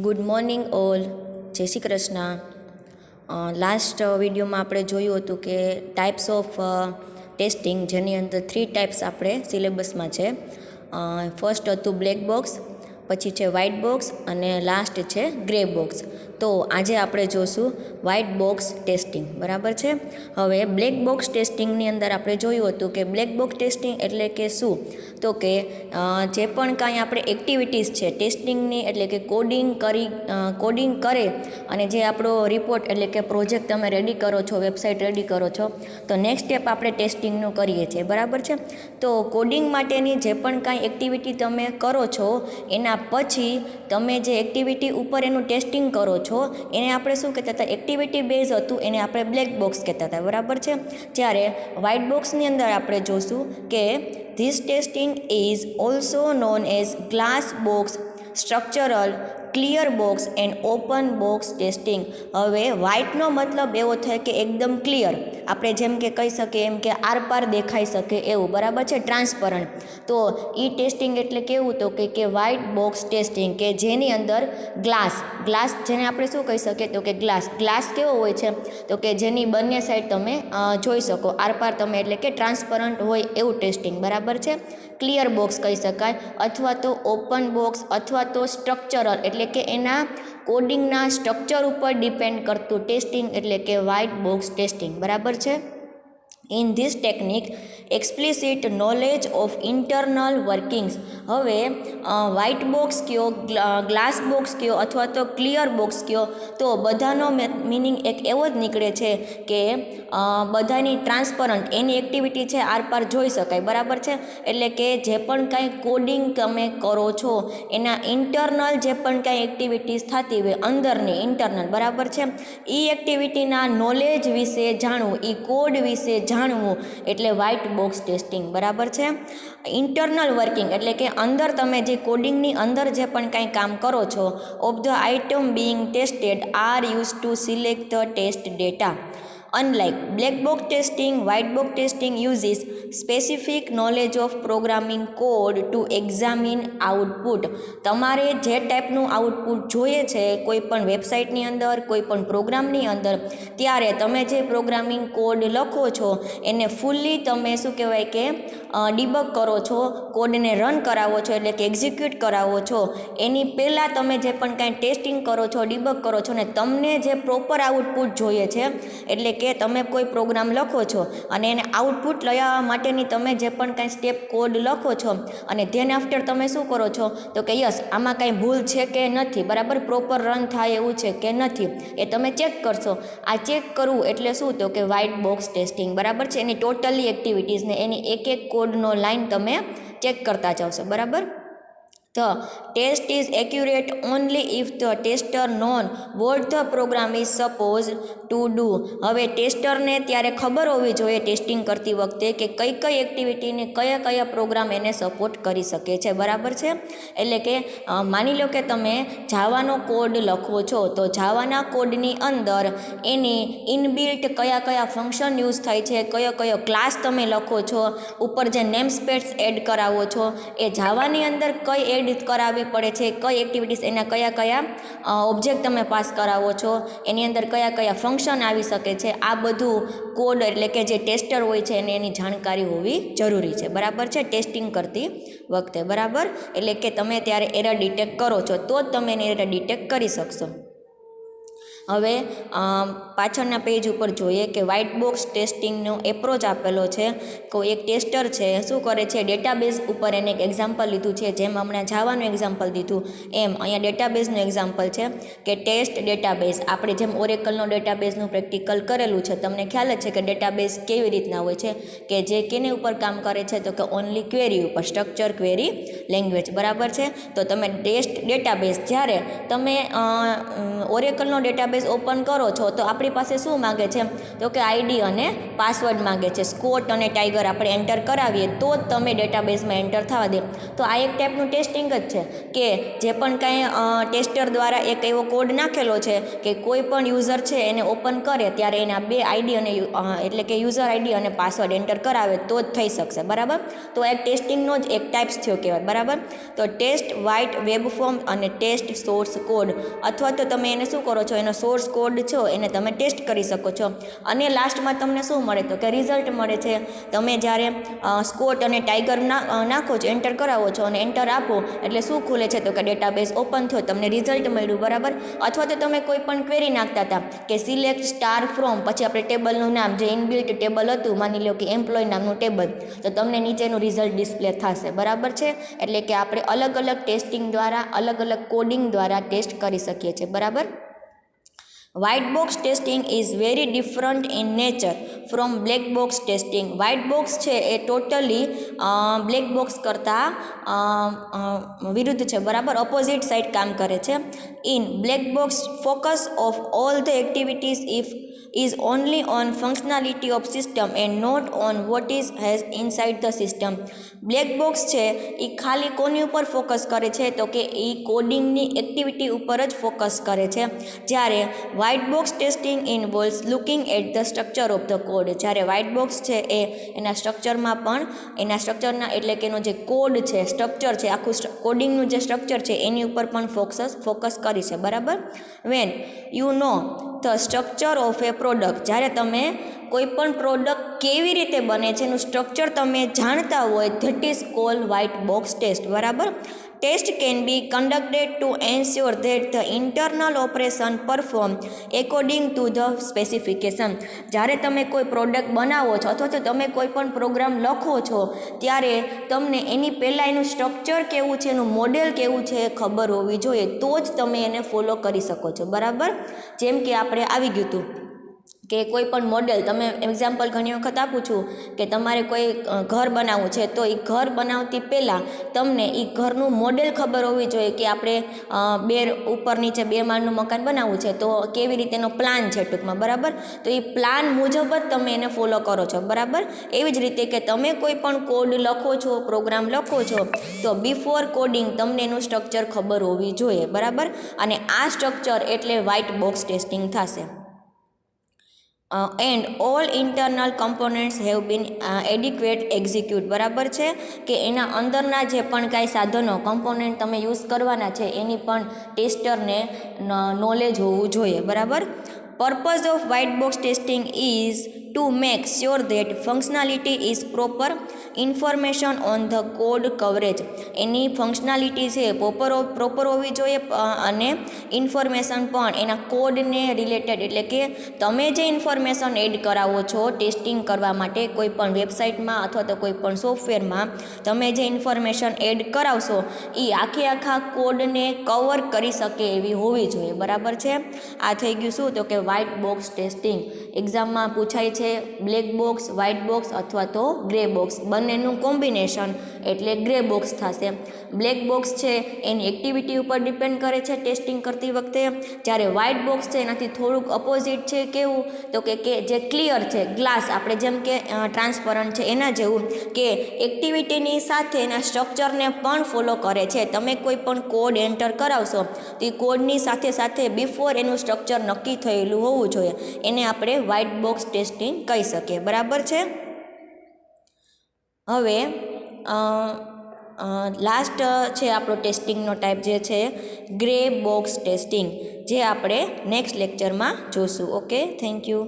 Good morning all. જય Shri Krishna. Last વિડીયોમાં આપણે જોયું હતું કે ટાઈપ્સ ઓફ ટેસ્ટિંગ, જેની અંદર 3 ટાઈપ્સ આપણે સિલેબસમાં છે. ફર્સ્ટ હતું બ્લેક બોક્સ, પછી છે વ્હાઇટ બોક્સ અને લાસ્ટ છે ગ્રે બોક્સ. તો આજે આપણે જોશું વ્હાઇટ બોક્સ ટેસ્ટિંગ, બરાબર છે. હવે બ્લેક બોક્સ ટેસ્ટિંગની અંદર આપણે જોયું હતું કે બ્લેક બોક્સ ટેસ્ટિંગ એટલે કે શું, તો કે જે પણ કાંઈ આપણે એક્ટિવિટીઝ છે ટેસ્ટિંગની, એટલે કે કોડિંગ કરે અને જે આપણો રિપોર્ટ એટલે કે પ્રોજેક્ટ તમે રેડી કરો છો, વેબસાઇટ રેડી કરો છો, તો નેક્સ્ટ સ્ટેપ આપણે ટેસ્ટિંગનું કરીએ છીએ, બરાબર છે. તો કોડિંગ માટેની જે પણ કાંઈ એક્ટિવિટી તમે કરો છો એના પછી તમે જે એક્ટિવિટી ઉપર એનું ટેસ્ટિંગ કરો છો એને આપણે શું કહેતા હતા, એક્ટિવિટી બેઝ હતું, એને આપણે બ્લેક બોક્સ કહેતા હતા, બરાબર છે. જ્યારે વ્હાઇટ બોક્સની અંદર આપણે જોશું કે this testing is also known as glass box, structural, clear box and open box testing. હવે વ્હાઇટનો મતલબ એવો થાય કે એકદમ ક્લિયર, આપણે જેમ કે કહી શકીએ એમ કે આરપાર દેખાઈ શકે એવું, બરાબર છે, ટ્રાન્સપરન્ટ. તો એ ટેસ્ટિંગ એટલે કેવું, તો કે વ્હાઇટ બોક્સ ટેસ્ટિંગ, કે જેની અંદર ગ્લાસ જેને આપણે શું કહી શકીએ, તો કે ગ્લાસ કેવો હોય છે, તો કે જેની બંને સાઈડ તમે જોઈ શકો, આરપાર તમે, એટલે કે ટ્રાન્સપરન્ટ હોય એવું ટેસ્ટિંગ, બરાબર છે. ક્લિયર બોક્સ કહી શકાય, અથવા તો ઓપન બોક્સ, અથવા તો સ્ટ્રક્ચરલ, એટલે કે એના કોડિંગના સ્ટ્રક્ચર ઉપર ડિપેન્ડ કરતું ટેસ્ટિંગ એટલે કે વ્હાઇટ બોક્સ ટેસ્ટિંગ, બરાબર છે. In this technique explicit knowledge of internal workings. હવે વ્હાઇટ બોક્સ કયો, ગ્લાસ બોક્સ કયો, અથવા તો ક્લિયર બોક્સ કયો, તો બધાનો મિનિંગ એક એવો જ નીકળે છે કે બધાની ટ્રાન્સપરન્ટ એની એક્ટિવિટી છે આરપાર જોઈ શકાય, બરાબર છે. એટલે કે જે પણ કાંઈ કોડિંગ તમે કરો છો એના ઇન્ટરનલ જે પણ કાંઈ એક્ટિવિટીઝ થતી હોય અંદરની ઇન્ટરનલ, બરાબર છે, એ એક્ટિવિટીના નોલેજ વિશે જાણવું, એ કોડ વિશે જાણવું એટલે વ્હાઇટ બોક્સ ટેસ્ટિંગ, બરાબર છે. ઇન્ટરનલ વર્કિંગ એટલે કે અંદર તમે જે કોડિંગની અંદર જે પણ કાંઈ કામ કરો છો, of the item being tested are use to select the test data. Unlike black box testing, white box testing uses specific knowledge of programming code to examine output. તમારે જે ટાઈપનું આઉટપુટ જોઈએ છે કોઈ પણ વેબસાઇટની અંદર, કોઈ પણ પ્રોગ્રામની અંદર, ત્યારે તમે જે પ્રોગ્રામિંગ કોડ લખો છો એને ફૂલ્લી તમે શું કહેવાય કે ડિબગ કરો છો, કોડને રન કરાવો છો, એટલે કે એક્ઝિક્યુટ કરાવો છો. એની પહેલાં તમે જે પણ કાંઈ ટેસ્ટિંગ કરો છો, ડિબગ કરો છો, ને તમને જે પ્રોપર આઉટપુટ જોઈએ છે, એટલે કે તમે કોઈ પ્રોગ્રામ લખો છો અને એને આઉટપુટ લઈ માટેની તમે જે પણ કાંઈ સ્ટેપ કોડ લખો છો અને ધેન આફ્ટર તમે શું કરો છો, તો કે યસ આમાં કાંઈ ભૂલ છે કે નથી, બરાબર, પ્રોપર રન થાય એવું છે કે નથી, એ તમે ચેક કરશો. આ ચેક કરવું એટલે શું, તો કે વ્હાઇટ બોક્સ ટેસ્ટિંગ, બરાબર છે. એની ટોટલી એક્ટિવિટીઝને એની એક કોડનો લાઈન તમે ચેક કરતા જાવશો, બરાબર. The test is accurate only if the tester knows what the program is supposed to do. હવે ટેસ્ટરને ત્યારે ખબર હોવી જોઈએ ટેસ્ટિંગ કરતી વખતે કે કઈ એક્ટિવિટીને કયા પ્રોગ્રામ એને સપોર્ટ કરી શકે છે, બરાબર છે. એટલે કે માની લો કે તમે જાવાનો કોડ લખો છો, તો જાવાના કોડની અંદર એની ઇનબિલ્ટ કયા ફંક્શન યુઝ થાય છે, કયો ક્લાસ તમે લખો છો, ઉપર જે નેમ સ્પેસ એડ કરાવો છો, એ જાવાની અંદર કઈ એડ કરાવવી પડે છે, કઈ એક્ટિવિટીઝ, એના કયા ઓબ્જેક્ટ તમે પાસ કરાવો છો, એની અંદર કયા ફંક્શન આવી શકે છે, આ બધું કોડ એટલે કે જે ટેસ્ટર હોય છે એને એની જાણકારી હોવી જરૂરી છે, બરાબર છે, ટેસ્ટિંગ કરતી વખતે, બરાબર. એટલે કે તમે ત્યારે એરર ડિટેક્ટ કરો છો તો જ તમે એને એરર ડિટેક્ટ કરી શકશો. હવે પાછળના પેજ ઉપર જોઈએ કે વ્હાઇટ બોક્સ ટેસ્ટિંગનો એપ્રોચ આપેલો છે. કોઈ એક ટેસ્ટર છે શું કરે છે, ડેટાબેઝ ઉપર એને એક એક્ઝામ્પલ લીધું છે, જેમ હમણાં જાવાનું એક્ઝામ્પલ દીધું એમ અહીંયા ડેટાબેઝનું એક્ઝામ્પલ છે કે ટેસ્ટ ડેટાબેઝ. આપણે જેમ ઓરેકલનો ડેટાબેઝનું પ્રેક્ટિકલ કરેલું છે, તમને ખ્યાલ જ છે કે ડેટાબેઝ કેવી રીતના હોય છે, કે જે કેની ઉપર કામ કરે છે, તો કે ઓનલી ક્વેરી ઉપર, સ્ટ્રક્ચર ક્વેરી લેંગ્વેજ, બરાબર છે. તો તમે ટેસ્ટ ડેટાબેઝ, જ્યારે તમે ઓરેકલનો ડેટાબેઝ ડેટાબેઝ ઓપન કરો છો તો આપણી પાસે શું માગે છે, તો કે આઈડી અને પાસવર્ડ માગે છે. સ્કોટ અને ટાઈગર આપણે એન્ટર કરાવીએ તો જ તમે ડેટાબેઝમાં એન્ટર થવા દે. તો આ એક ટાઈપનું ટેસ્ટિંગ જ છે કે જે પણ કાંઈ ટેસ્ટર દ્વારા એક એવો કોડ નાખેલો છે કે કોઈ પણ યુઝર છે એને ઓપન કરે ત્યારે એના બે આઈડી અને એટલે કે યુઝર આઈડી અને પાસવર્ડ એન્ટર કરાવે તો જ થઈ શકશે. બરાબર, તો એક ટેસ્ટિંગનો જ એક ટાઈપ્સ થયો કહેવાય. બરાબર, તો ટેસ્ટ વાઇટ વેબ ફોર્મ અને ટેસ્ટ સોર્સ કોડ, અથવા તો તમે એને શું કરો છો, એનો સોર્સ કોડ છો એને તમે ટેસ્ટ કરી શકો છો. અને લાસ્ટમાં તમને શું મળે, તો કે રિઝલ્ટ મળે છે. તમે જ્યારે સ્કોટ અને ટાઈગર નાખો છો, એન્ટર કરાવો છો અને એન્ટર આપો એટલે શું ખુલે છે, તો કે ડેટાબેઝ ઓપન થયો, તમને રિઝલ્ટ મળ્યું. બરાબર, અથવા તો તમે કોઈ પણ ક્વેરી નાખતા હતા કે સિલેક્ટ સ્ટાર ફ્રોમ, પછી આપણે ટેબલનું નામ જે ઇનબિલ્ટ ટેબલ હતું, માની લો કે એમ્પ્લોય નામનું ટેબલ, તો તમને નીચેનું રિઝલ્ટ ડિસ્પ્લે થશે. બરાબર છે, એટલે કે આપણે અલગ અલગ ટેસ્ટિંગ દ્વારા, અલગ અલગ કોડિંગ દ્વારા ટેસ્ટ કરી શકીએ છીએ. બરાબર, white box testing is very different in nature from black box testing. White box છે એ ટોટલી બ્લેક બોક્સ કરતાં વિરુદ્ધ છે. બરાબર, ઓપોઝિટ સાઇડ કામ કરે છે. In black box focus of all the activities is only on functionality of system and not on what is has inside the system. Black box છે એ ખાલી કોની ઉપર ફોકસ કરે છે, તો કે એ કોડિંગની એક્ટિવિટી ઉપર જ ફોકસ કરે છે. જ્યારે white box testing involves looking at the structure of the code. જ્યારે વ્હાઇટ બોક્સ છે એ એના સ્ટ્રક્ચરમાં પણ, એના સ્ટ્રક્ચરના એટલે કે એનો જે કોડ છે, સ્ટ્રક્ચર છે, આખું કોડિંગનું જે સ્ટ્રક્ચર છે એની ઉપર પણ ફોકસ કરી છે. બરાબર, when you know the structure of A product, જ્યારે તમે કોઈ પણ પ્રોડક્ટ કેવી રીતે બને છે એનું સ્ટ્રક્ચર તમે જાણતા હોય, that is called white box test. બરાબર, test can be conducted to ensure that the internal operation perform according to the specification. જ્યારે તમે કોઈ પ્રોડક્ટ બનાવો છો અથવા તો તમે કોઈ પણ પ્રોગ્રામ લખો છો ત્યારે તમને એની પહેલાં એનું સ્ટ્રક્ચર કેવું છે, એનું મોડેલ કેવું છે એ ખબર હોવી જોઈએ, તો જ તમે એને ફોલો કરી શકો છો. બરાબર, જેમ કે આપણે આવી ગયું હતું કે કોઈ પણ મોડેલ, તમે એક્ઝામ્પલ ઘણી વખત આપું છું કે તમારે કોઈ ઘર બનાવવું છે તો એ ઘર બનાવતી પહેલાં તમને એ ઘરનું મોડેલ ખબર હોવી જોઈએ કે આપણે ઉપર નીચે 2 માળનું મકાન બનાવવું છે તો કેવી રીતેનો પ્લાન છે ટૂંકમાં. બરાબર, તો એ પ્લાન મુજબ જ તમે એને ફોલો કરો છો. બરાબર, એવી જ રીતે કે તમે કોઈ પણ કોડ લખો છો, પ્રોગ્રામ લખો છો તો બિફોર કોડિંગ તમને એનું સ્ટ્રક્ચર ખબર હોવી જોઈએ. બરાબર, અને આ સ્ટ્રક્ચર એટલે વ્હાઇટ બોક્સ ટેસ્ટિંગ થશે. And all internal components have been adequate execute. બરાબર છે, કે એના અંદરના જે પણ કાંઈ સાધનો, કમ્પોનન્ટ તમે યુઝ કરવાના છે એની પણ ટેસ્ટરને નોલેજ હોવું જોઈએ. બરાબર, purpose of white box testing is to make sure that functionality is proper information on the code coverage. Any functionality છે પ્રોપર હોવી જોઈએ અને ઇન્ફોર્મેશન પણ એના કોડને રિલેટેડ, એટલે કે તમે જે ઇન્ફોર્મેશન એડ કરાવો છો ટેસ્ટિંગ કરવા માટે કોઈ પણ વેબસાઇટમાં અથવા તો કોઈ પણ સોફ્ટવેરમાં, તમે જે ઇન્ફોર્મેશન એડ કરાવશો એ આખા કોડને કવર કરી શકે એવી હોવી જોઈએ. બરાબર છે, આ થઈ ગયું શું, તો કે વ્હાઇટ બોક્સ ટેસ્ટિંગ. એક્ઝામમાં પૂછાય છે બ્લેક બોક્સ, વ્હાઇટ બોક્સ અથવા તો ગ્રે બોક્સ, બંનેનું કોમ્બિનેશન એટલે ગ્રે બોક્સ થશે. બ્લેક બોક્સ છે એની એક્ટિવિટી ઉપર ડિપેન્ડ કરે છે ટેસ્ટિંગ કરતી વખતે, જ્યારે વ્હાઇટ બોક્સ છે એનાથી થોડુંક અપોઝિટ છે. કેવું, તો કે જે ક્લિયર છે, ગ્લાસ, આપણે જેમ કે ટ્રાન્સપરન્ટ છે એના જેવું, કે એક્ટિવિટીની સાથે એના સ્ટ્રક્ચરને પણ ફોલો કરે છે. તમે કોઈ પણ કોડ એન્ટર કરાવશો તો એ કોડની સાથે સાથે બિફોર એનું સ્ટ્રક્ચર નક્કી થયેલું હોવું જોઈએ, એને આપણે વ્હાઇટ બોક્સ ટેસ્ટિંગ કહી શકીએ. બરાબર છે, હવે લાસ્ટ છે આપણો ટેસ્ટિંગનો ટાઈપ જે છે ગ્રે બોક્સ ટેસ્ટિંગ, જે આપણે નેક્સ્ટ લેક્ચરમાં જોશું. Okay, thank you.